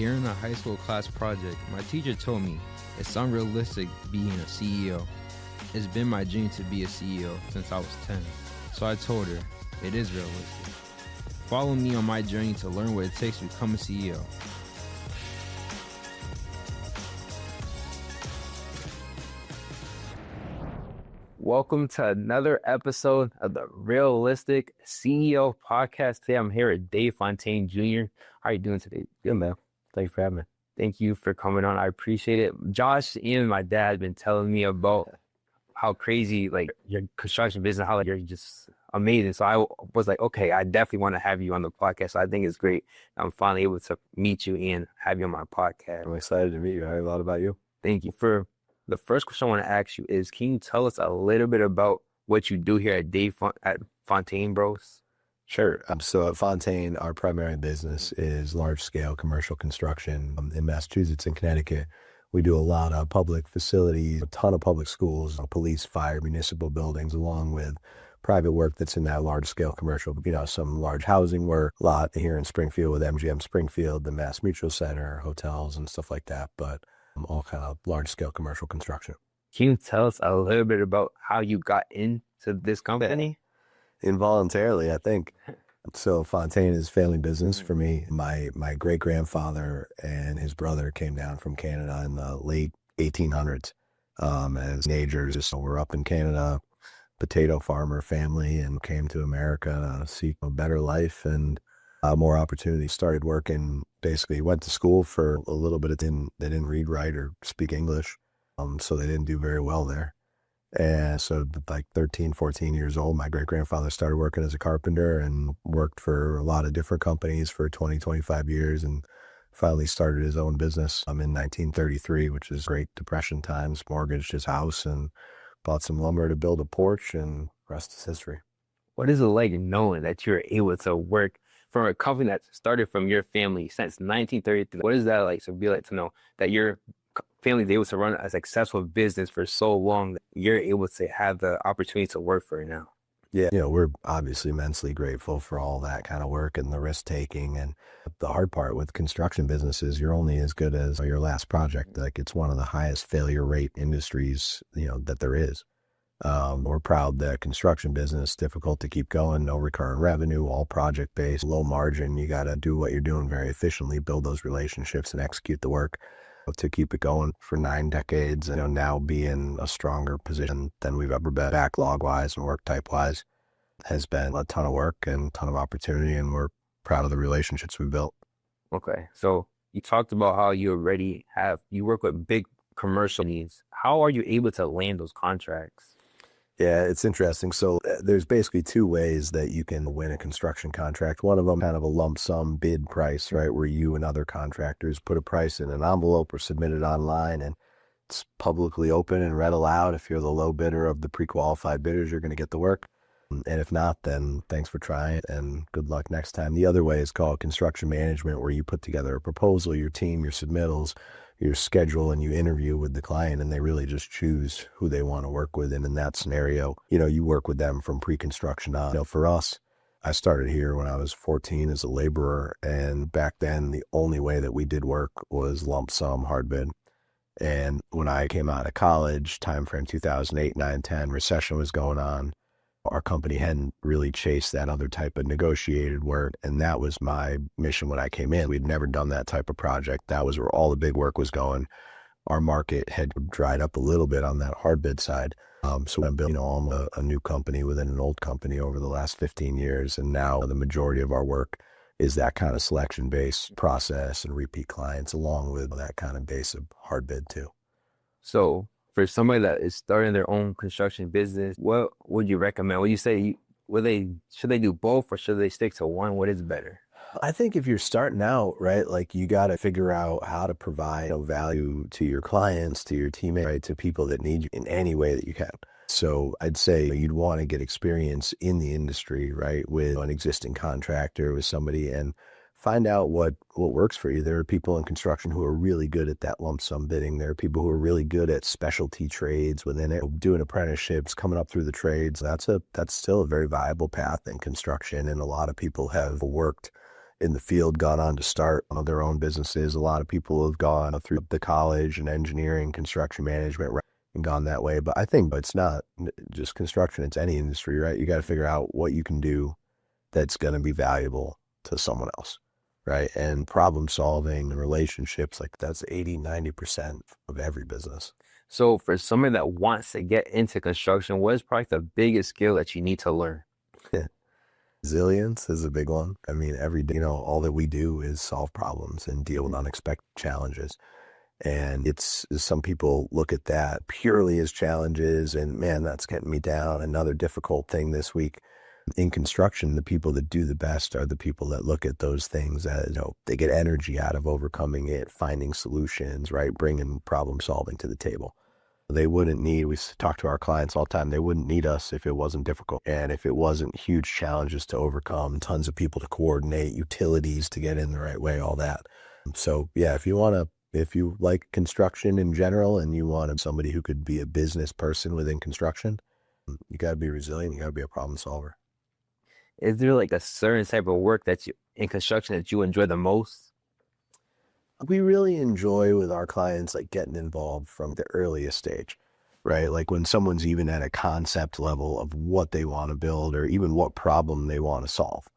During a high school class project, my teacher told me it's unrealistic being a CEO. It's been my dream to be a CEO since I was 10. So I told her, it is realistic. Follow me on my journey to learn what it takes to become a CEO. Welcome to another episode of the Realistic CEO podcast. Today I'm here with Dave Fontaine Jr. How are you doing today? Good, man. Thanks for having me. Thank you for coming on. I appreciate it. Josh and my dad have been telling me about how crazy your construction business, how you're just amazing. So I was like, okay, I definitely want to have you on the podcast. So I think it's great. I'm finally able to meet you and have you on my podcast. I'm excited to meet you. I heard a lot about you. Thank you. For the first question I want to ask you is, can you tell us a little bit about what you do here at Fontaine Bros? Sure. So at Fontaine, our primary business is large-scale commercial construction in Massachusetts and Connecticut. We do a lot of public facilities, a ton of public schools, police, fire, municipal buildings, along with private work that's in that large-scale commercial. Some large housing work, a lot here in Springfield with MGM Springfield, the Mass Mutual Center, hotels and stuff like that, but all kind of large-scale commercial construction. Can you tell us a little bit about how you got into this company? Involuntarily, I think. So Fontaine is family business for me. My great-grandfather and his brother came down from Canada in the late 1800s as teenagers. So we're up in Canada, potato farmer family, and came to America to seek a better life and more opportunities. Started working, basically went to school for a little bit. They didn't read, write, or speak English, so they didn't do very well there. And so like 13, 14 years old, my great-grandfather started working as a carpenter and worked for a lot of different companies for 20, 25 years and finally started his own business in 1933, which is Great Depression times, mortgaged his house and bought some lumber to build a porch, and the rest is history. What is it like knowing that you're able to work for a company that started from your family since 1933? What is that like to be like to know that your family is able to run a successful business for so long that you're able to have the opportunity to work for it now? Yeah, we're obviously immensely grateful for all that kind of work and the risk taking. And the hard part with construction businesses, you're only as good as your last project. Like, it's one of the highest failure rate industries, that there is. We're proud that construction business, difficult to keep going, no recurring revenue, all project based, low margin. You got to do what you're doing very efficiently, build those relationships and execute the work to keep it going for 9 decades, and now be in a stronger position than we've ever been, backlog wise and work type wise. Has been a ton of work and a ton of opportunity, and we're proud of the relationships we built. Okay, so you talked about how you work with big commercial needs. How are you able to land those contracts? Yeah, it's interesting. So there's basically 2 ways that you can win a construction contract. One of them kind of a lump sum bid price, right, where you and other contractors put a price in an envelope or submit it online, and it's publicly open and read aloud. If you're the low bidder of the pre-qualified bidders, you're going to get the work. And if not, then thanks for trying and good luck next time. The other way is called construction management, where you put together a proposal, your team, your submittals, your schedule, and you interview with the client, and they really just choose who they want to work with. And in that scenario, you work with them from pre-construction on. For us, I started here when I was 14 as a laborer, and back then the only way that we did work was lump sum hard bid. And when I came out of college, timeframe 2008, 9, 10, recession was going on. Our company hadn't really chased that other type of negotiated work, and that was my mission when I came in. We'd never done that type of project. That was where all the big work was going. Our market had dried up a little bit on that hard bid side. So I've built, a new company within an old company over the last 15 years, and now the majority of our work is that kind of selection-based process and repeat clients, along with that kind of base of hard bid too. So for somebody that is starting their own construction business, what would you recommend? Would you say, should they do both, or should they stick to one? What is better? I think if you're starting out, right, like, you got to figure out how to provide value to your clients, to your teammates, right, to people that need you in any way that you can. So I'd say you'd want to get experience in the industry, right, with an existing contractor, with somebody, and find out what works for you. There are people in construction who are really good at that lump sum bidding. There are people who are really good at specialty trades within it, doing apprenticeships, coming up through the trades. That's still a very viable path in construction, and a lot of people have worked in the field gone on to start their own businesses. A lot of people have gone through the college and engineering, construction management route and gone that way. But I think it's not just construction, it's any industry, right? You got to figure out what you can do that's going to be valuable to someone else, right? And problem solving and relationships, like that's 80-90% of every business. So for someone that wants to get into construction, what is probably the biggest skill that you need to learn? Resilience is a big one. I mean, every day, all that we do is solve problems and deal with unexpected challenges. And it's some people look at that purely as challenges and man, that's getting me down. Another difficult thing this week. In construction, the people that do the best are the people that look at those things as, they get energy out of overcoming it, finding solutions, right? Bringing problem solving to the table. They wouldn't need, we talk to our clients all the time, they wouldn't need us if it wasn't difficult. And if it wasn't huge challenges to overcome, tons of people to coordinate, utilities to get in the right way, all that. So yeah, if you like construction in general and you want somebody who could be a business person within construction, you got to be resilient, you got to be a problem solver. Is there like a certain type of work in construction that you enjoy the most? We really enjoy with our clients, like getting involved from the earliest stage, right? Like when someone's even at a concept level of what they want to build or even what problem they want to solve,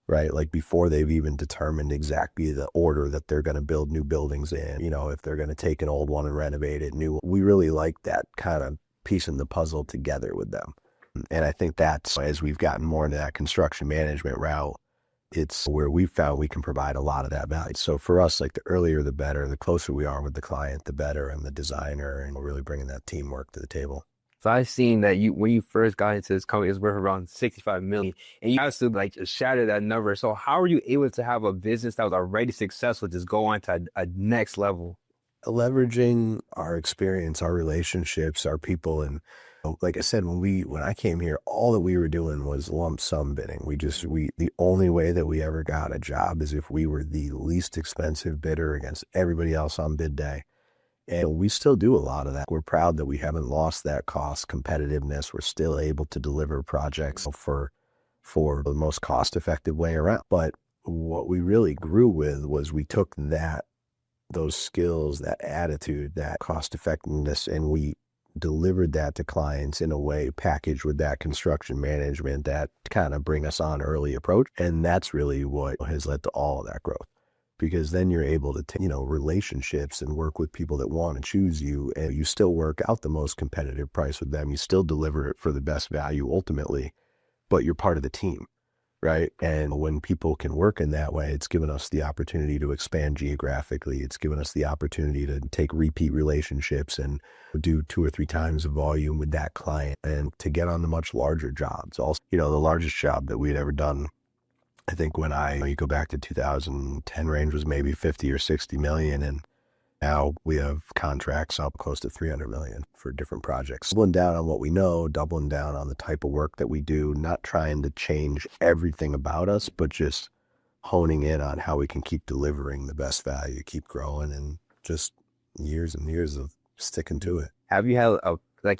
right? Like before they've even determined exactly the order that they're going to build new buildings in, if they're going to take an old one and renovate it new. We really like that kind of piecing the puzzle together with them. And I think that's, as we've gotten more into that construction management route, it's where we found we can provide a lot of that value. So for us, like the earlier, the better, the closer we are with the client, the better, and the designer, and really bringing that teamwork to the table. So I've seen that when you first got into this company, it was worth around 65 million, and you also like just shattered that number. So how are you able to have a business that was already successful just go on to a next level? Leveraging our experience, our relationships, our people, and like I said, when I came here, all that we were doing was lump sum bidding. The only way that we ever got a job is if we were the least expensive bidder against everybody else on bid day. And we still do a lot of that. We're proud that we haven't lost that cost competitiveness. We're still able to deliver projects for the most cost effective way around. But what we really grew with was we took those skills, that attitude, that cost effectiveness, and we delivered that to clients in a way packaged with that construction management that kind of bring us on early approach. And that's really what has led to all of that growth, because then you're able to take, relationships and work with people that want to choose you, and you still work out the most competitive price with them. You still deliver it for the best value ultimately, but you're part of the team. Right. And when people can work in that way, it's given us the opportunity to expand geographically. It's given us the opportunity to take repeat relationships and do 2 or 3 times the volume with that client and to get on the much larger jobs. Also, the largest job that we'd ever done, I think when you go back to 2010 range was maybe 50 or 60 million. And now we have contracts up close to 300 million for different projects. Doubling down on what we know, doubling down on the type of work that we do, not trying to change everything about us, but just honing in on how we can keep delivering the best value, keep growing, and just years and years of sticking to it. Have you had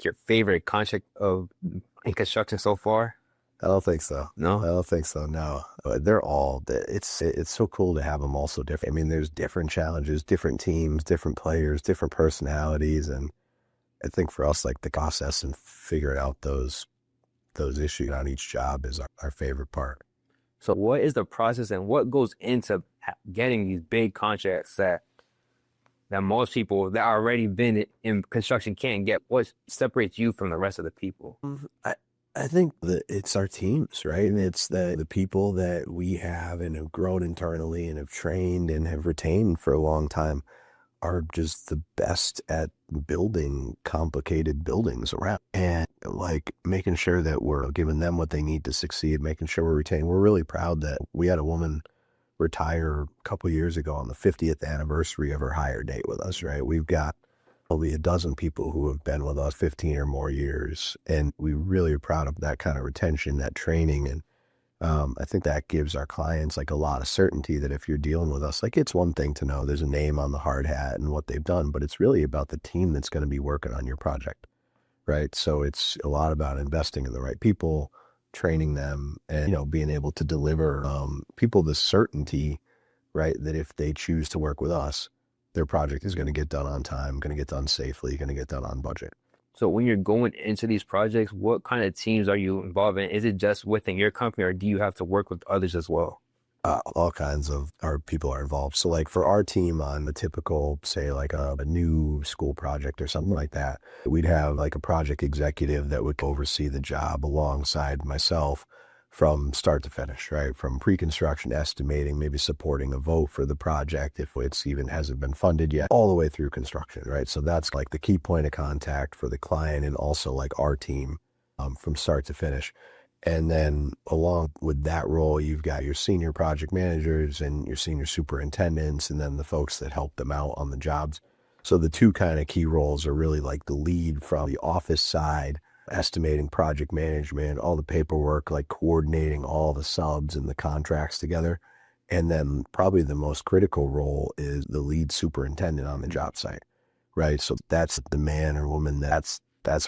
your favorite contract in construction so far? I don't think so. No? I don't think so, no. They're all, it's so cool to have them all so different. I mean, there's different challenges, different teams, different players, different personalities. And I think for us, like the process and figuring out those issues on each job is our favorite part. So what is the process and what goes into getting these big contracts that most people that already been in construction can't get? What separates you from the rest of the people? I think that it's our teams, right? And it's the people that we have and have grown internally and have trained and have retained for a long time are just the best at building complicated buildings around, and like making sure that we're giving them what they need to succeed, making sure we're retaining. We're really proud that we had a woman retire a couple of years ago on the 50th anniversary of her hire date with us, right? We've got probably a dozen people who have been with us 15 or more years, and we really are proud of that kind of retention, that training. And I think that gives our clients like a lot of certainty that if you're dealing with us, like it's one thing to know there's a name on the hard hat and what they've done, but it's really about the team that's going to be working on your project, right? So it's a lot about investing in the right people, training them, and being able to deliver people the certainty right? That if they choose to work with us, their project is going to get done on time, going to get done safely, going to get done on budget. So when you're going into these projects, what kind of teams are you involved in? Is it just within your company, or do you have to work with others as well? All kinds of our people are involved. So like for our team on the typical, say like a new school project or something like that, we'd have like a project executive that would oversee the job alongside myself from start to finish, right? From pre-construction estimating, maybe supporting a vote for the project if it's even hasn't been funded yet, all the way through construction, right? So that's like the key point of contact for the client and also like our team from start to finish. And then along with that role, you've got your senior project managers and your senior superintendents, and then the folks that help them out on the jobs. So the two kind of key roles are really like the lead from the office side, estimating project management, all the paperwork, like coordinating all the subs and the contracts together. And then probably the most critical role is the lead superintendent on the job site, right? So that's the man or woman that's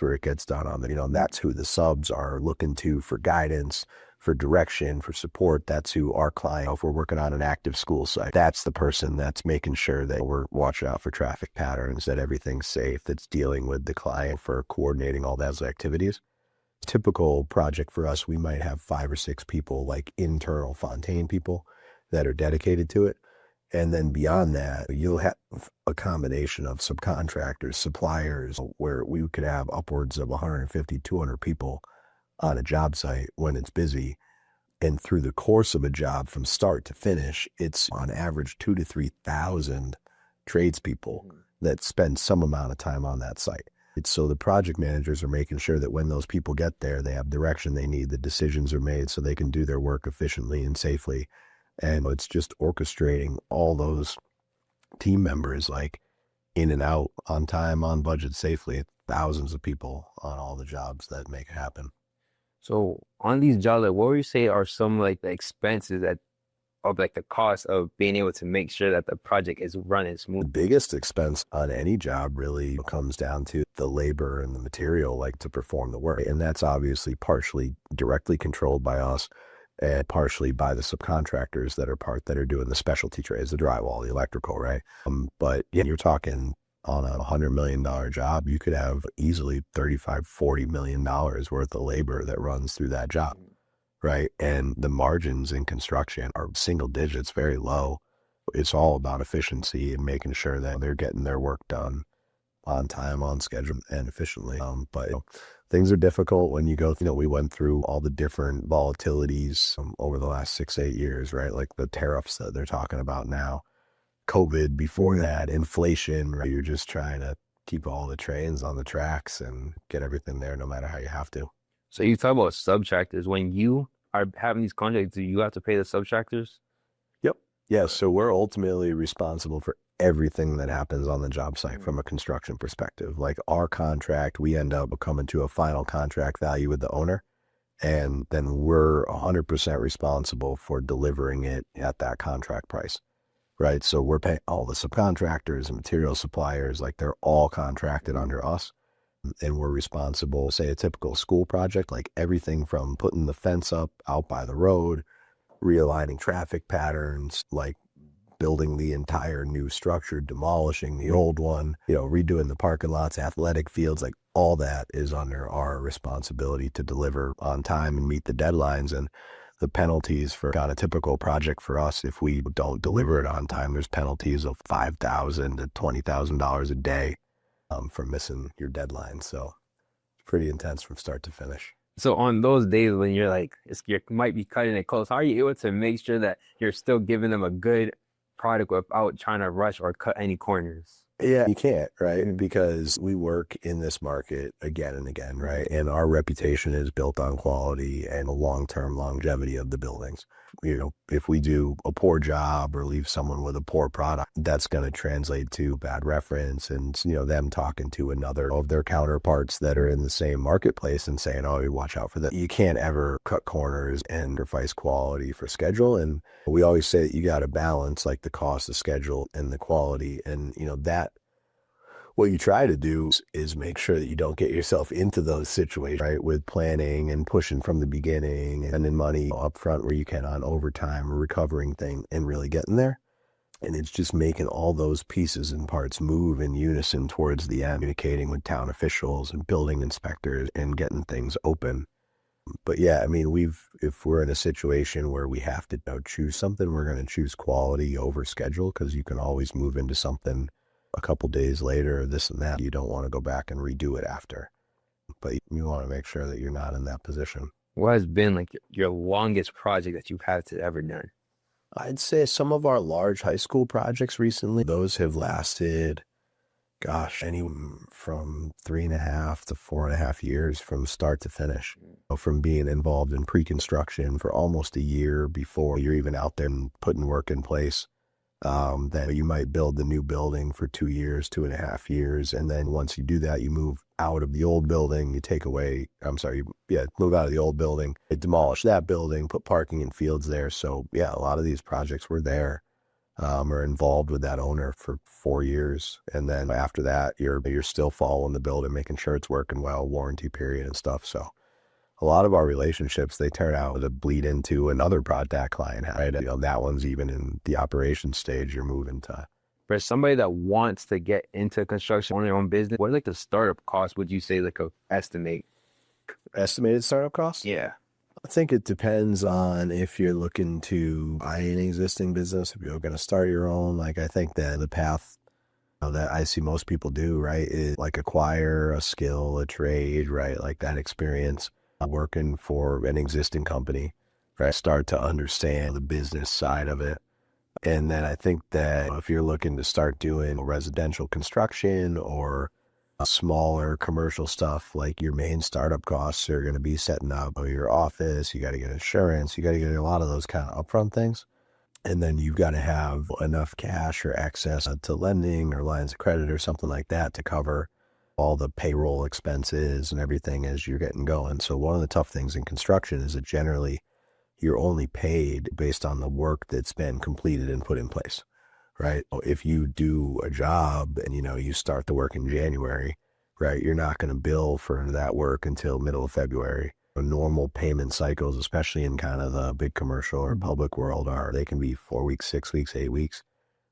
where it gets done on the, that's who the subs are looking to for guidance, for direction, for support. That's who our client, if we're working on an active school site, that's the person that's making sure that we're watching out for traffic patterns, that everything's safe, that's dealing with the client for coordinating all those activities. Typical project for us, we might have 5 or 6 people, like internal Fontaine people that are dedicated to it. And then beyond that, you'll have a combination of subcontractors, suppliers, where we could have upwards of 150, 200 people on a job site when it's busy. And through the course of a job from start to finish, it's on average 2,000 to 3,000 tradespeople that spend some amount of time on that site. So the project managers are making sure that when those people get there, they have direction they need, the decisions are made so they can do their work efficiently and safely. And it's just orchestrating all those team members, like in and out, on time, on budget, safely. Thousands of people on all the jobs that make it happen. So on these jobs, like what would you say are some like the expenses of like the cost of being able to make sure that the project is running The smooth? biggest expense on any job really comes down to the labor and the material, like to perform the work. And that's obviously partially directly controlled by us, and partially by the subcontractors that are doing the specialty trades, the drywall, the electrical, right? But yeah, you're talking on a $100 million job, you could have easily $35-40 million worth of labor that runs through that job, right? And the margins in construction are single digits, very low. It's all about efficiency and making sure that they're getting their work done on time, on schedule, and efficiently. But things are difficult when you go, we went through all the different volatilities over the last 6-8 years, right? Like the tariffs that they're talking about now, COVID before that, inflation, right? You're just trying to keep all the trains on the tracks and get everything there no matter how you have to. So you talk about subtractors. When you are having these contracts, do you have to pay the subtractors? Yep. Yeah. So we're ultimately responsible for everything that happens on the job site from a construction perspective. Like our contract, we end up coming to a final contract value with the owner, and then we're 100% responsible for delivering it at that contract price, right? So we're paying all the subcontractors and material suppliers, like they're all contracted under us. And we're responsible, say a typical school project, like everything from putting the fence up out by the road, realigning traffic patterns, like building the entire new structure, demolishing the old one, redoing the parking lots, athletic fields, like all that is under our responsibility to deliver on time and meet the deadlines. And the penalties for on a typical project for us, if we don't deliver it on time, there's penalties of $5,000 to $20,000 a day for missing your deadline. So it's pretty intense from start to finish. So on those days when you're like, you might be cutting it close, how are you able to make sure that you're still giving them a good product without trying to rush or cut any corners? Yeah, you can't, right? Because we work in this market again and again, right? And our reputation is built on quality and the long-term longevity of the buildings. If we do a poor job or leave someone with a poor product, that's going to translate to bad reference and, them talking to another of their counterparts that are in the same marketplace and saying, oh, you watch out for that. You can't ever cut corners and sacrifice quality for schedule. And we always say that you got to balance like the cost of schedule and the quality. And, that what you try to do is make sure that you don't get yourself into those situations, right? With planning and pushing from the beginning and spending money up front where you can on overtime or recovering thing and really getting there. And it's just making all those pieces and parts move in unison towards the end, communicating with town officials and building inspectors and getting things open. But yeah, I mean, if we're in a situation where we have to choose something, we're going to choose quality over schedule, because you can always move into something a couple days later, this and that. You don't want to go back and redo it after, but you want to make sure that you're not in that position. What has been like your longest project that you've had to ever done? I'd say some of our large high school projects recently, those have lasted, gosh, anywhere from 3.5 to 4.5 years from start to finish. From being involved in pre-construction for almost a year before you're even out there and putting work in place. That you might build the new building for 2 years, 2.5 years. And then once you do that, you move out of the old building, move out of the old building, demolish that building, put parking and fields there. So yeah, a lot of these projects were there, are involved with that owner for 4 years. And then after that, you're still following the building, making sure it's working well, warranty period and stuff. So a lot of our relationships, they turn out to bleed into another project client, right? That one's even in the operations stage you're moving to. For somebody that wants to get into construction on their own business, what are like the startup costs, would you say, like a estimate? Estimated startup costs? Yeah. I think it depends on if you're looking to buy an existing business, if you're going to start your own. Like, I think that the path that I see most people do, right, is like acquire a skill, a trade, right? Like that experience working for an existing company, right? Start to understand the business side of it. And then I think that if you're looking to start doing residential construction or smaller commercial stuff, like your main startup costs are going to be setting up your office, you got to get insurance, you got to get a lot of those kind of upfront things. And then you've got to have enough cash or access to lending or lines of credit or something like that to cover all the payroll expenses and everything as you're getting going. So one of the tough things in construction is that generally you're only paid based on the work that's been completed and put in place, right? If you do a job and, you start the work in January, right, you're not going to bill for that work until middle of February. Normal payment cycles, especially in kind of the big commercial or public world, they can be 4 weeks, 6 weeks, 8 weeks.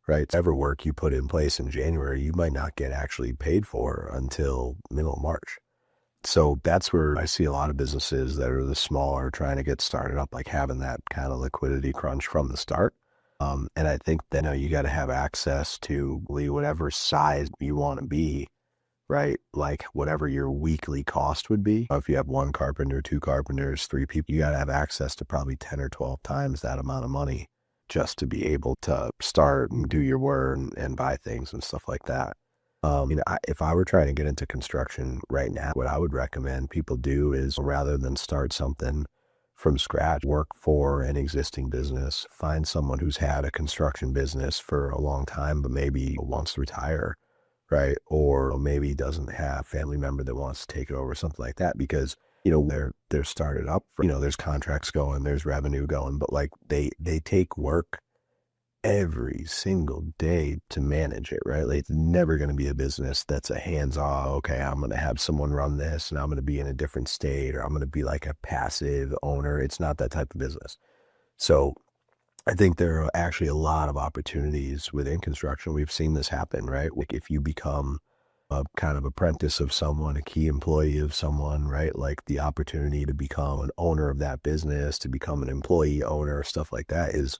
Right? Whatever work you put in place in January, you might not get actually paid for until middle of March. So that's where I see a lot of businesses that are the smaller trying to get started up, like having that kind of liquidity crunch from the start. And I think that you got to have access to whatever size you want to be, right? Like whatever your weekly cost would be. If you have 1 carpenter, 2 carpenters, 3 people, you got to have access to probably 10 or 12 times that amount of money just to be able to start and do your work and buy things and stuff like that. If I were trying to get into construction right now, what I would recommend people do is, rather than start something from scratch, work for an existing business, find someone who's had a construction business for a long time, but maybe wants to retire, right? Or maybe doesn't have a family member that wants to take it over, something like that, because they're started up, there's contracts going, there's revenue going, but like they take work every single day to manage it, right? Like it's never going to be a business that's a hands-off, okay, I'm going to have someone run this and I'm going to be in a different state, or I'm going to be like a passive owner. It's not that type of business. So I think there are actually a lot of opportunities within construction. We've seen this happen, right? Like if you become a kind of apprentice of someone, a key employee of someone, right? Like the opportunity to become an owner of that business, to become an employee owner, stuff like that is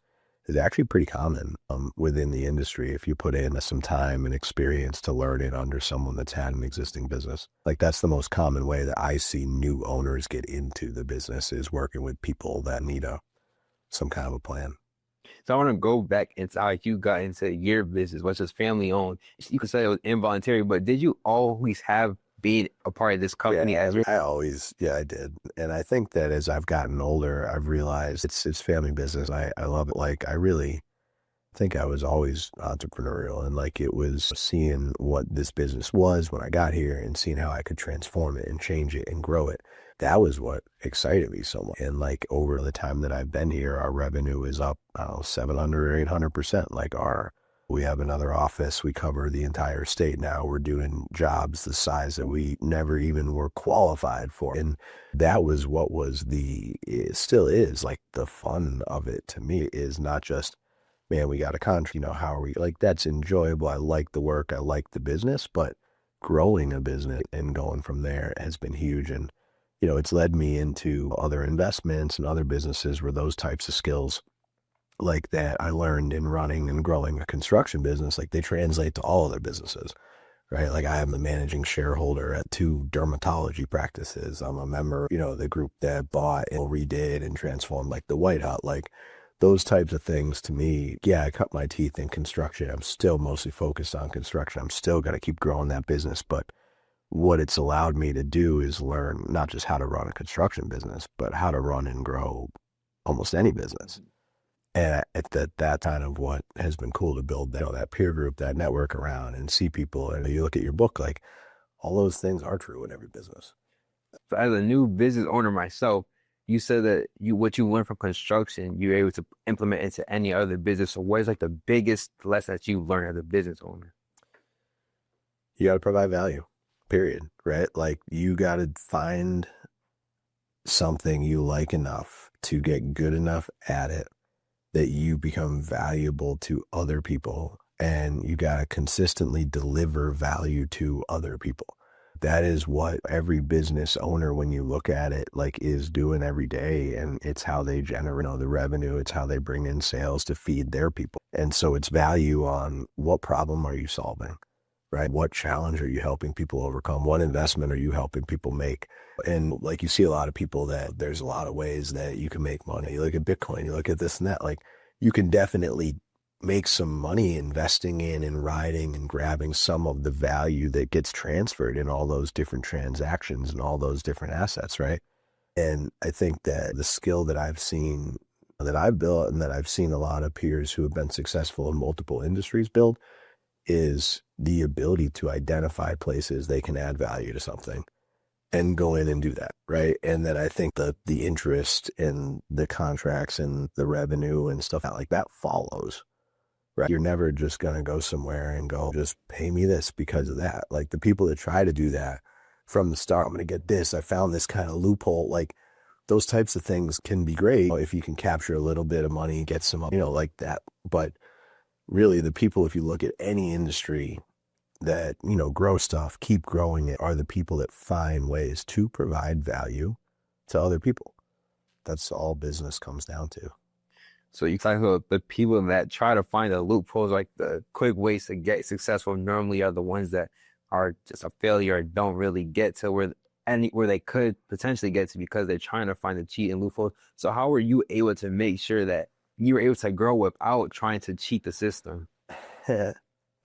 actually pretty common within the industry if you put in some time and experience to learn it under someone that's had an existing business. Like that's the most common way that I see new owners get into the business, is working with people that need some kind of a plan. So I want to go back into how you got into your business, which is family owned. You could say it was involuntary, but did you always have being a part of this company? Yeah, I did. And I think that as I've gotten older, I've realized it's family business. I love it. Like I really think I was always entrepreneurial, and like it was seeing what this business was when I got here and seeing how I could transform it and change it and grow it. That was what excited me so much. And like over the time that I've been here, our revenue is up, I don't know, 700 or 800%. Like we have another office. We cover the entire state now. We're doing jobs the size that we never even were qualified for. And that was what was it still is like the fun of it to me, is not just man, we got a contract, how are we, like, that's enjoyable. I like the work. I like the business, but growing a business and going from there has been huge. And, it's led me into other investments and other businesses where those types of skills like that I learned in running and growing a construction business, like they translate to all other businesses, right? Like I am a managing shareholder at 2 dermatology practices. I'm a member, the group that bought and redid and transformed like the White Hut, like those types of things to me. Yeah, I cut my teeth in construction. I'm still mostly focused on construction. I'm still going to keep growing that business. But what it's allowed me to do is learn not just how to run a construction business, but how to run and grow almost any business. And that kind of what has been cool to build that peer group, that network around and see people. And you look at your book, like all those things are true in every business. So as a new business owner myself, you said that what you learned from construction, you're able to implement into any other business. So what is like the biggest lesson that you learned as a business owner? You got to provide value, period, right? Like you got to find something you like enough to get good enough at it that you become valuable to other people, and you got to consistently deliver value to other people. That is what every business owner, when you look at it, like is doing every day. And it's how they generate the revenue. It's how they bring in sales to feed their people. And so it's value on what problem are you solving, right? What challenge are you helping people overcome? What investment are you helping people make? And like you see a lot of people that there's a lot of ways that you can make money. You look at Bitcoin, you look at this and that, like you can definitely make some money investing in and riding and grabbing some of the value that gets transferred in all those different transactions and all those different assets, right? And I think that the skill that I've seen, that I've built and that I've seen a lot of peers who have been successful in multiple industries build is the ability to identify places they can add value to something and go in and do that, right? And then I think the interest in the contracts and the revenue and stuff like that follows, right? You're never just going to go somewhere and go, just pay me this because of that. Like the people that try to do that from the start, I'm going to get this, I found this kind of loophole, like those types of things can be great if you can capture a little bit of money, get some, like that. But really the people, if you look at any industry that, grow stuff, keep growing it, are the people that find ways to provide value to other people. That's all business comes down to. So you talk about the people that try to find the loopholes, like the quick ways to get successful normally are the ones that are just a failure or don't really get to where they could potentially get to because they're trying to find the cheat and loopholes. So how were you able to make sure that you were able to grow without trying to cheat the system?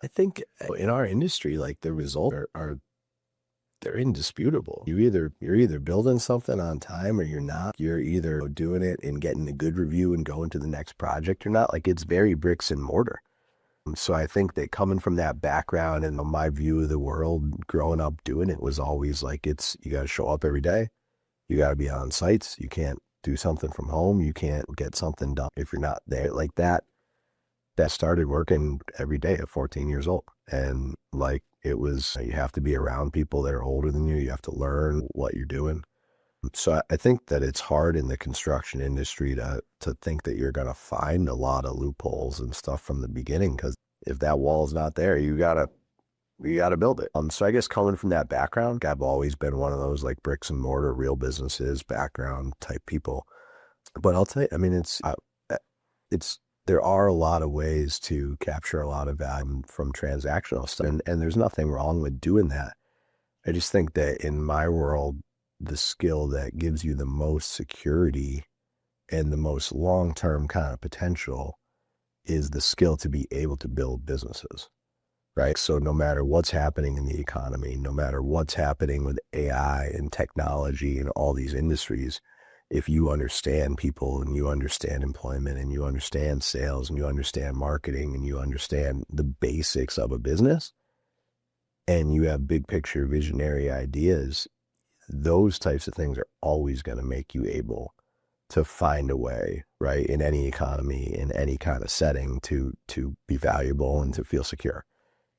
I think in our industry, like the results are they're indisputable. You're either building something on time or you're not. You're either doing it and getting a good review and going to the next project or not. Like it's very bricks and mortar. So I think that coming from that background and my view of the world growing up doing it was always like you got to show up every day. You got to be on sites. You can't do something from home. You can't get something done if you're not there. Like that started working every day at 14 years old. And like it was, you have to be around people that are older than you. You have to learn what you're doing. So I think that it's hard in the construction industry to think that you're going to find a lot of loopholes and stuff from the beginning, because if that wall's not there, you gotta build it. So I guess coming from that background, I've always been one of those like bricks and mortar, real businesses background type people. But I'll tell you, I mean, there are a lot of ways to capture a lot of value from transactional stuff, and there's nothing wrong with doing that. I just think that in my world, the skill that gives you the most security and the most long-term kind of potential is the skill to be able to build businesses, right? So no matter what's happening in the economy, no matter what's happening with AI and technology and all these industries, if you understand people and you understand employment and you understand sales and you understand marketing and you understand the basics of a business and you have big picture visionary ideas, those types of things are always going to make you able to find a way, right, in any economy, in any kind of setting to be valuable and to feel secure.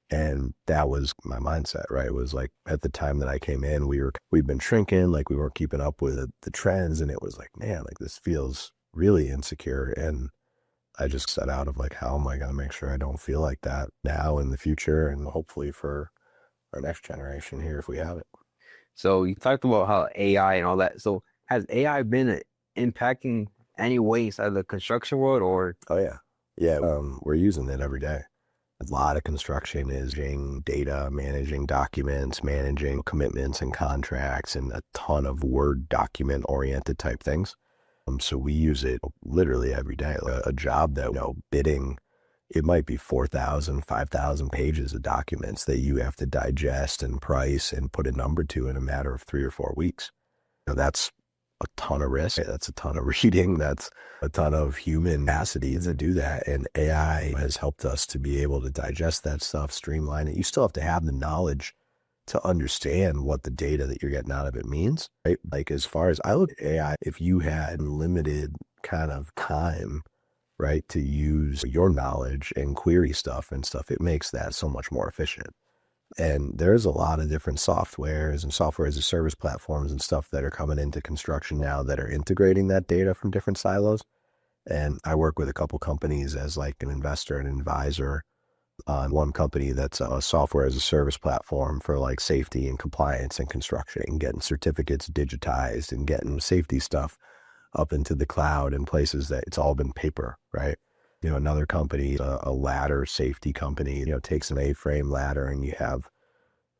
And that was my mindset, right? It was like at the time that I came in, we'd been shrinking, like we weren't keeping up with the trends. And it was like, man, like this feels really insecure. And I just set out of like, how am I going to make sure I don't feel like that now in the future, and hopefully for our next generation here if we have it. So you talked about how AI and all that. So has AI been impacting any way inside of the construction world or? Oh yeah. Yeah. We're using it every day. A lot of construction is managing data, managing documents, managing commitments and contracts, and a ton of Word document oriented type things. So we use it literally every day. Like a job that, bidding, it might be 4,000, 5,000 pages of documents that you have to digest and price and put a number to in a matter of 3 or 4 weeks. That's a ton of risk. That's a ton of reading. That's a ton of human capacity to do that. And AI has helped us to be able to digest that stuff, streamline it. You still have to have the knowledge to understand what the data that you're getting out of it means, right? Like as far as I look at AI, if you had limited kind of time, right, to use your knowledge and query stuff and stuff, it makes that so much more efficient. And there's a lot of different softwares and software as a service platforms and stuff that are coming into construction now that are integrating that data from different silos. And I work with a couple companies as like an investor and advisor on one company that's a software as a service platform for like safety and compliance and construction and getting certificates digitized and getting safety stuff up into the cloud in places that it's all been paper, right? Another company, a ladder safety company, takes an A-frame ladder and you have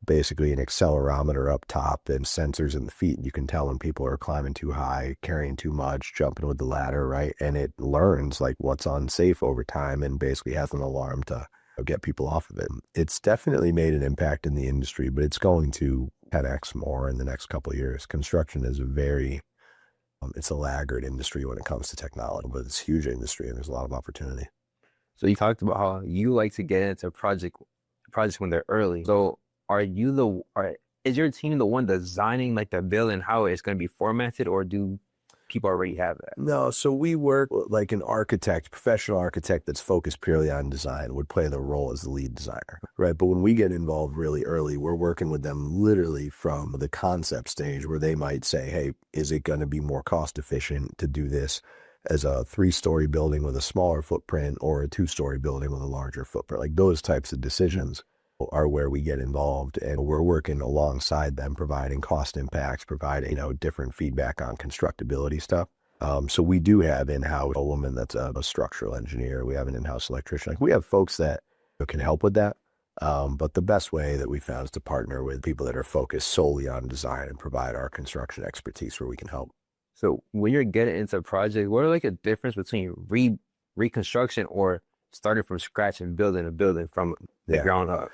basically an accelerometer up top and sensors in the feet. You can tell when people are climbing too high, carrying too much, jumping with the ladder, right? And it learns like what's unsafe over time and basically has an alarm to get people off of it. It's definitely made an impact in the industry, but it's going to 10x more in the next couple of years. Construction is it's a laggard industry when it comes to technology, but it's a huge industry and there's a lot of opportunity. So you talked about how you like to get into projects when they're early. So is your team the one designing like the bill and how it's going to be formatted, or do people already have that? No, so we work like an architect, professional architect that's focused purely on design would play the role as the lead designer, right? But when we get involved really early, we're working with them literally from the concept stage where they might say, hey, is it going to be more cost efficient to do this as a 3-story building with a smaller footprint or a 2-story building with a larger footprint? Like those types of decisions are where we get involved, and we're working alongside them, providing cost impacts, providing, different feedback on constructability stuff. So we do have in-house a woman that's a structural engineer. We have an in-house electrician. Like we have folks that can help with that. But the best way that we found is to partner with people that are focused solely on design and provide our construction expertise where we can help. So when you're getting into a project, what are like a difference between reconstruction or starting from scratch and building a building from the ground up?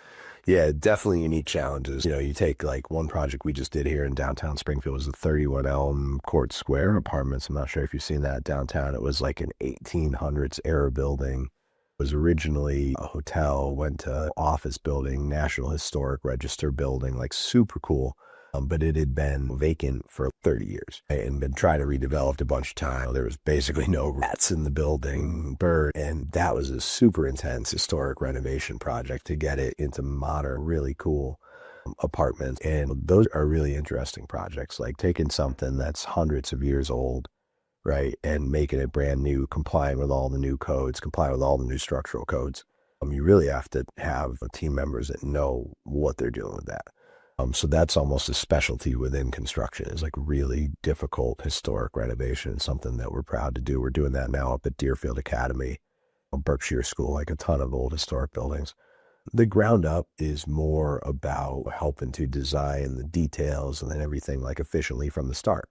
Yeah, definitely unique challenges. You take like one project we just did here in downtown Springfield was the 31 Elm Court Square apartments. I'm not sure if you've seen that downtown. It was like an 1800s era building. It was originally a hotel, went to office building, National Historic Register building, like super cool. But it had been vacant for 30 years and been trying to redevelop a bunch of times. There was basically no rats in the building, bird, and that was a super intense historic renovation project to get it into modern, really cool apartments. And those are really interesting projects, like taking something that's hundreds of years old, right, and making it brand new, complying with all the new codes, complying with all the new structural codes. You really have to have team members that know what they're doing with that. So that's almost a specialty within construction, is like really difficult historic renovation, something that we're proud to do. We're doing that now up at Deerfield Academy, Berkshire School, like a ton of old historic buildings. The ground up is more about helping to design the details and then everything like efficiently from the start,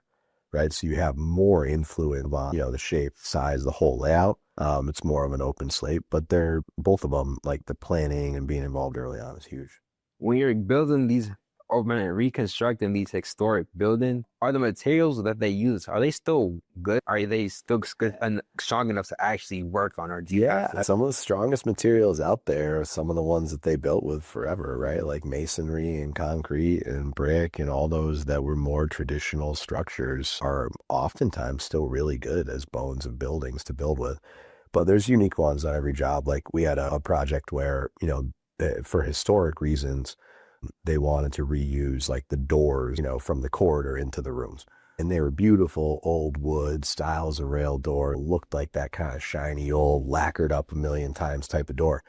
right? So you have more influence on, the shape, size, the whole layout. It's more of an open slate, but they're both of them, like the planning and being involved early on is huge. When you're building these and reconstructing these historic buildings, are the materials that they use, are they still good? Are they still good and strong enough to actually work on? Or do you some of the strongest materials out there are some of the ones that they built with forever, right? Like masonry and concrete and brick and all those that were more traditional structures are oftentimes still really good as bones of buildings to build with. But there's unique ones on every job. Like we had a project where, for historic reasons, they wanted to reuse like the doors, from the corridor into the rooms. And they were beautiful old wood styles of rail door, looked like that kind of shiny old lacquered up a million times type of door.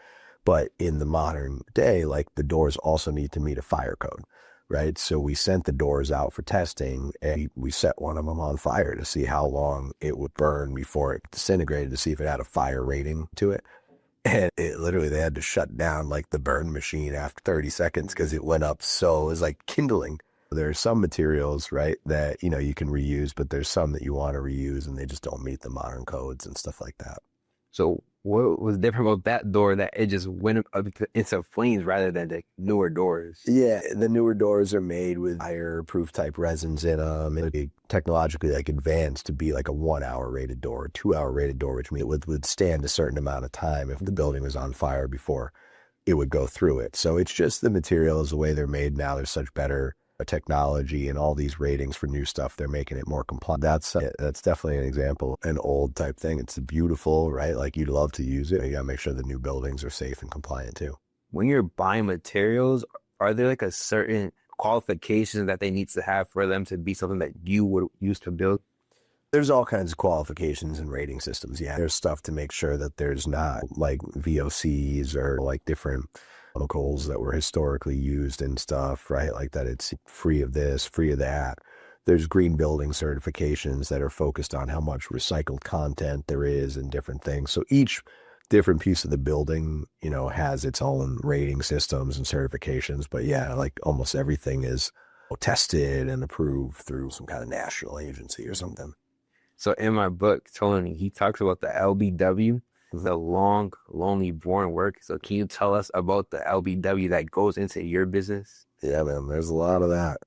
But in the modern day, like the doors also need to meet a fire code, right? So we sent the doors out for testing and we set one of them on fire to see how long it would burn before it disintegrated, to see if it had a fire rating to it. And it literally, they had to shut down like the burn machine after 30 seconds because it went up. So it was like kindling. There are some materials, right, that, you know, you can reuse, but there's some that you want to reuse and they just don't meet the modern codes and stuff like that. So what was different about that door that it just went up into flames rather than the newer doors? Yeah, the newer doors are made with higher proof type resins in them. It'd be technologically like advanced to be like a 1 hour rated door, a 2 hour rated door, which means it would stand a certain amount of time if the building was on fire before it would go through it. So it's just the materials, the way they're made now. There's such better technology and all these ratings for new stuff. They're making it more compliant. That's definitely an example, an old type thing. It's beautiful, right? Like you'd love to use it. You gotta make sure the new buildings are safe and compliant too. When you're buying materials, are there like a certain qualifications that they need to have for them to be something that you would use to build? There's all kinds of qualifications and rating systems. Yeah, there's stuff to make sure that there's not like VOCs or like different chemicals that were historically used and stuff, right? Like that it's free of this, free of that. There's green building certifications that are focused on how much recycled content there is and different things. So each different piece of the building, you know, has its own rating systems and certifications. But yeah, like almost everything is tested and approved through some kind of national agency or something. So in my book, Tony, he talks about the LBW, the long, lonely, boring work. So can you tell us about the LBW that goes into your business? Yeah, man, there's a lot of that.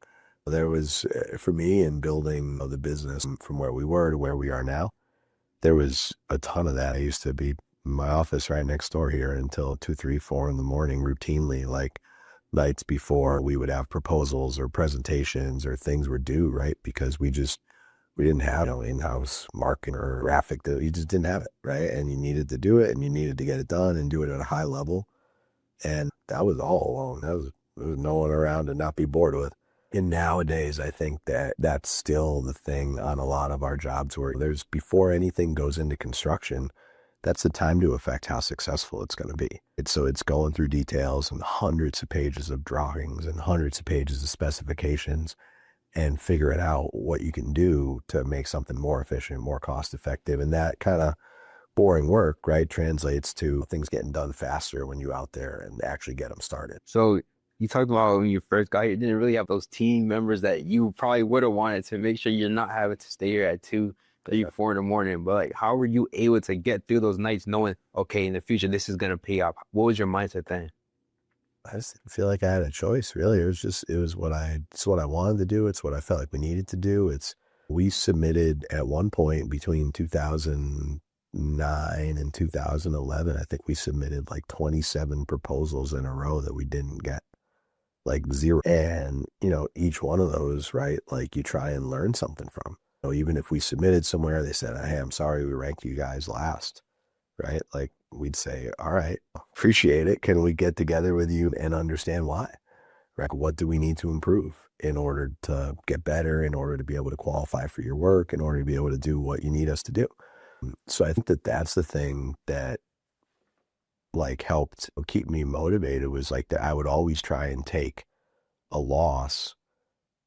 There was, for me, in building the business from where we were to where we are now, there was a ton of that. I used to be in my office right next door here until 2, 3, 4 in the morning routinely, like nights before we would have proposals or presentations or things were due, right? Because we didn't have, you know, in-house marketing or graphic. You just didn't have it, right? And you needed to do it and you needed to get it done and do it at a high level. And that was all alone. There was no one around to not be bored with. And nowadays, I think that that's still the thing on a lot of our jobs where there's, before anything goes into construction, that's the time to affect how successful it's going to be. So it's going through details and hundreds of pages of drawings and hundreds of pages of specifications and figuring out what you can do to make something more efficient, more cost effective. And that kind of boring work, right, translates to things getting done faster when you're out there and actually get them started. So you talked about when you first got here, you didn't really have those team members that you probably would have wanted to make sure you're not having to stay here at 2, 3, 4 in the morning. But like, how were you able to get through those nights knowing, okay, in the future, this is going to pay off? What was your mindset then? I just didn't feel like I had a choice, really. It's what I wanted to do. It's what I felt like we needed to do. We submitted at one point between 2009 and 2011, I think we submitted like 27 proposals in a row that we didn't get, like 0. And, you know, each one of those, right, like you try and learn something from. You know, even if we submitted somewhere, they said, hey, I'm sorry, we ranked you guys last, right? Like we'd say, all right, appreciate it. Can we get together with you and understand why? Right? What do we need to improve in order to get better, in order to be able to qualify for your work, in order to be able to do what you need us to do? So I think that that's the thing that like helped keep me motivated, was like that I would always try and take a loss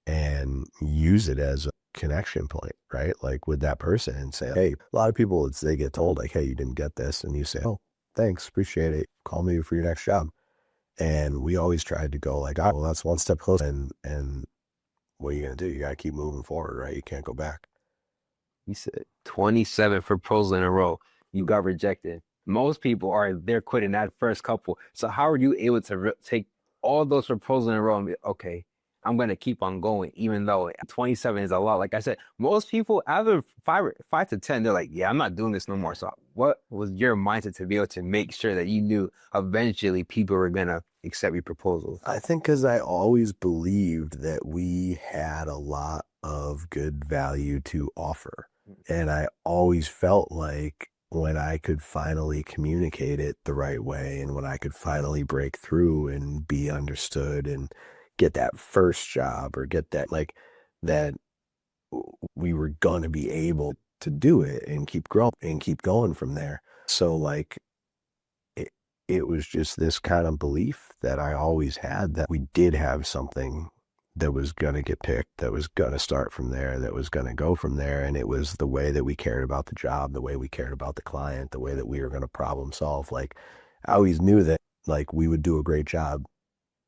and use it as a connection point, right? Like with that person and say, hey, a lot of people, they get told like, hey, you didn't get this. And you say, oh, thanks, appreciate it. Call me for your next job. And we always tried to go like, oh, well, that's one step closer. And what are you going to do? You got to keep moving forward, right? You can't go back. You said 27 proposals in a row. You got rejected. Most people they're quitting that first couple. So how are you able to take all those proposals in a row and be, okay, I'm going to keep on going, even though 27 is a lot. Like I said, most people, after 5 to 10, they're like, yeah, I'm not doing this no more. So what was your mindset to be able to make sure that you knew eventually people were going to accept your proposals? I think because I always believed that we had a lot of good value to offer. And I always felt like when I could finally communicate it the right way, and when I could finally break through and be understood and get that first job or get that, like that we were going to be able to do it and keep growing and keep going from there. So like it, it was just this kind of belief that I always had that we did have something that was going to get picked, that was going to start from there, that was going to go from there. And it was the way that we cared about the job, the way we cared about the client, the way that we were going to problem solve. Like I always knew that like we would do a great job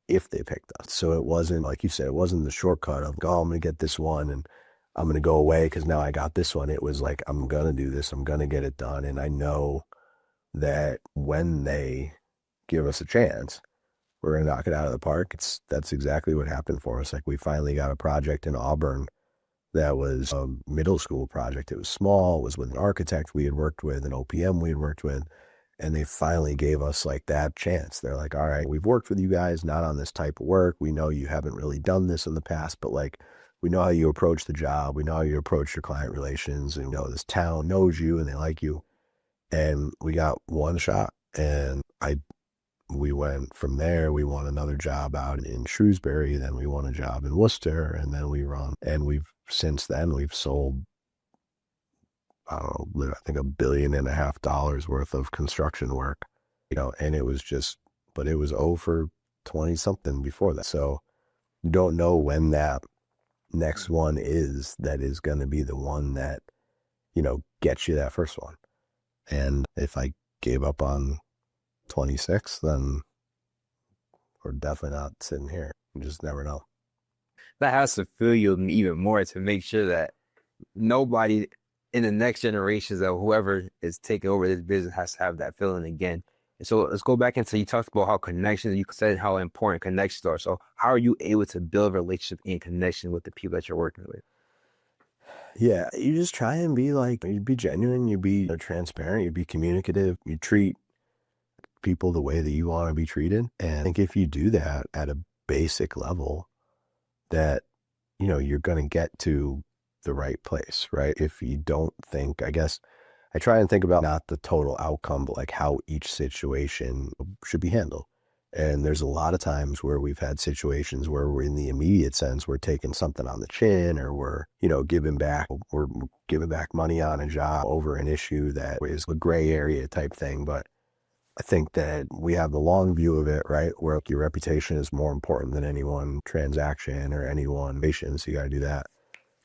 if they picked us. So it wasn't, like you said, it wasn't the shortcut of, oh, I'm going to get this one and I'm going to go away because now I got this one. It was like, I'm going to do this. I'm going to get it done. And I know that when they give us a chance, we're going to knock it out of the park. That's exactly what happened for us. Like we finally got a project in Auburn that was a middle school project. It was small. It was with an architect we had worked with, an OPM we had worked with. And they finally gave us like that chance. They're like, all right, we've worked with you guys, not on this type of work. We know you haven't really done this in the past, but like, we know how you approach the job. We know how you approach your client relations, and this town knows you and they like you. And we got one shot, and we went from there. We won another job out in Shrewsbury. Then we won a job in Worcester, and then since then we've sold, I don't know, I think $1.5 billion worth of construction work, and it was but it was over 20 something before that. So you don't know when that next one is that is going to be the one that, gets you that first one. And if I gave up on 26, then we're definitely not sitting here. You just never know. That has to feel you even more to make sure that nobody in the next generations of whoever is taking over this business has to have that feeling again. And so let's go back into, you talked about how connections, you said how important connections are. So how are you able to build a relationship and connection with the people that you're working with? Yeah, you just try and you be genuine, you be transparent, you be communicative, you treat people the way that you want to be treated. And I think if you do that at a basic level, that, you're going to get to the right place, right? If you don't think, I guess I try and think about not the total outcome, but like how each situation should be handled. And there's a lot of times where we've had situations where we're in the immediate sense, we're taking something on the chin, or we're giving back money on a job over an issue that is a gray area type thing. But I think that we have the long view of it, right? Where your reputation is more important than any one transaction or any one patient. So you got to do that.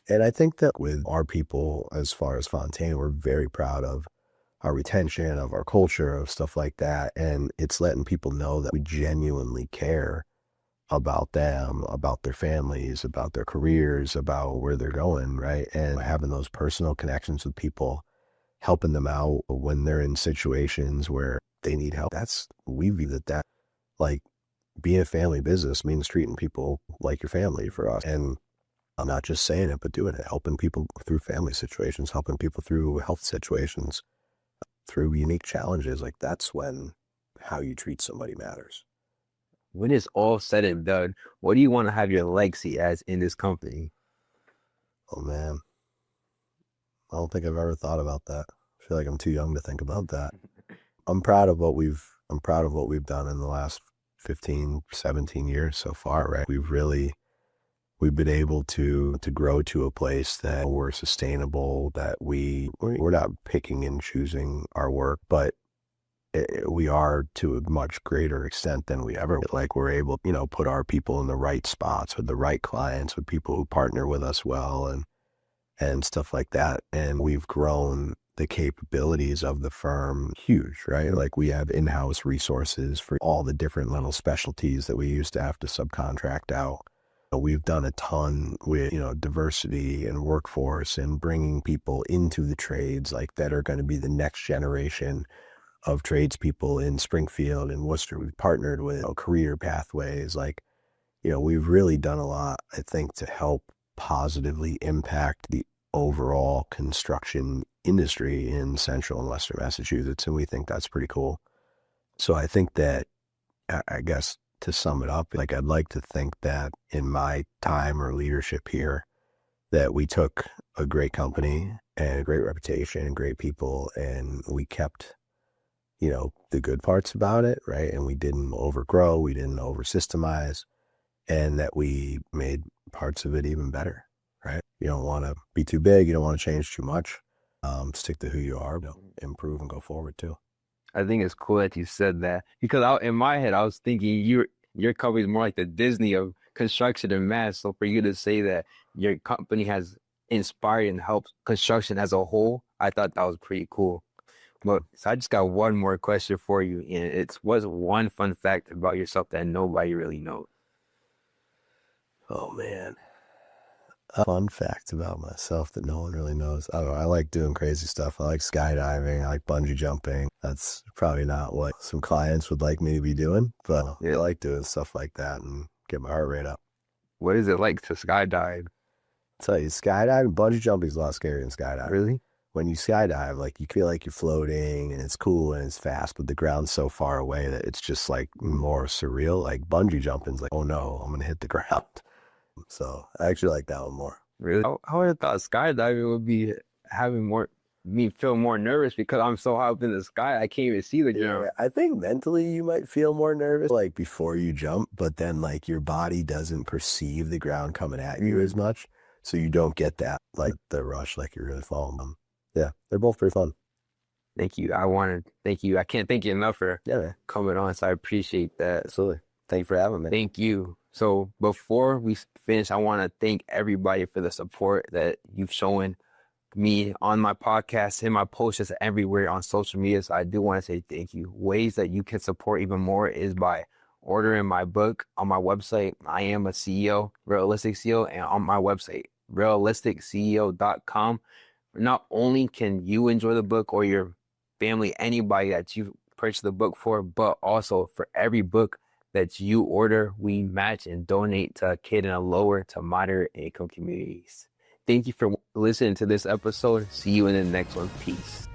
And I think that with our people, as far as Fontaine, we're very proud of our retention, of our culture, of stuff like that. And it's letting people know that we genuinely care about them, about their families, about their careers, about where they're going, right? And having those personal connections with people, helping them out when they're in situations where they need help. We view that like being a family business means treating people like your family for us. And I'm not just saying it, but doing it, helping people through family situations, helping people through health situations, through unique challenges. Like that's when how you treat somebody matters. When it's all said and done, what do you want to have your legacy as in this company? Oh man, I don't think I've ever thought about that. I feel like I'm too young to think about that. I'm proud of what we've done in the last 15, 17 years so far, right? We've been able to grow to a place that we're sustainable, that we're not picking and choosing our work, but we are to a much greater extent than we ever. Like we're able, put our people in the right spots with the right clients, with people who partner with us well and stuff like that. And we've grown the capabilities of the firm huge, right? Like we have in-house resources for all the different little specialties that we used to have to subcontract out. We've done a ton with, diversity and workforce and bringing people into the trades like that are going to be the next generation of tradespeople in Springfield and Worcester. We've partnered with career pathways. Like, we've really done a lot, I think, to help positively impact the overall construction industry in central and western Massachusetts. And we think that's pretty cool. So I think that, I guess, to sum it up, like I'd like to think that in my time or leadership here, that we took a great company and a great reputation and great people, and we kept, the good parts about it, right? And we didn't overgrow, we didn't over systemize, and that we made parts of it even better. right? You don't want to be too big. You don't want to change too much. Stick to who you are, improve and go forward too. I think it's cool that you said that because in my head, I was thinking your company is more like the Disney of construction and math. So for you to say that your company has inspired and helped construction as a whole, I thought that was pretty cool. But so I just got one more question for you, and what's one fun fact about yourself that nobody really knows? Oh man. A fun fact about myself that no one really knows. I don't know. I like doing crazy stuff. I like skydiving. I like bungee jumping. That's probably not what some clients would like me to be doing, but I like doing stuff like that and get my heart rate up. What is it like to skydive? I'll tell you, skydiving, bungee jumping is a lot scarier than skydiving. Really? When you skydive, like you feel like you're floating and it's cool and it's fast, but the ground's so far away that it's just like more surreal. Like bungee jumping's like, oh no, I'm gonna hit the ground. So I actually like that one more. Really? I would have thought skydiving would be having me feel more nervous because I'm so high up in the sky, I can't even see the ground. Yeah, I think mentally you might feel more nervous like before you jump, but then like your body doesn't perceive the ground coming at you as much. So you don't get that, like the rush, like you're really falling. Yeah, they're both pretty fun. Thank you. I want to thank you. I can't thank you enough for coming on. So I appreciate that. Absolutely. Thank you for having me. Thank you. So before we finish, I want to thank everybody for the support that you've shown me on my podcast, in my posts, just everywhere on social media. So I do want to say thank you. Ways that you can support even more is by ordering my book on my website. I Am a CEO, Realistic CEO, and on my website, realisticCEO.com. Not only can you enjoy the book or your family, anybody that you purchased the book for, but also for every book that you order, we match and donate to a kid in a lower to moderate income communities. Thank you for listening to this episode. See you in the next one. Peace.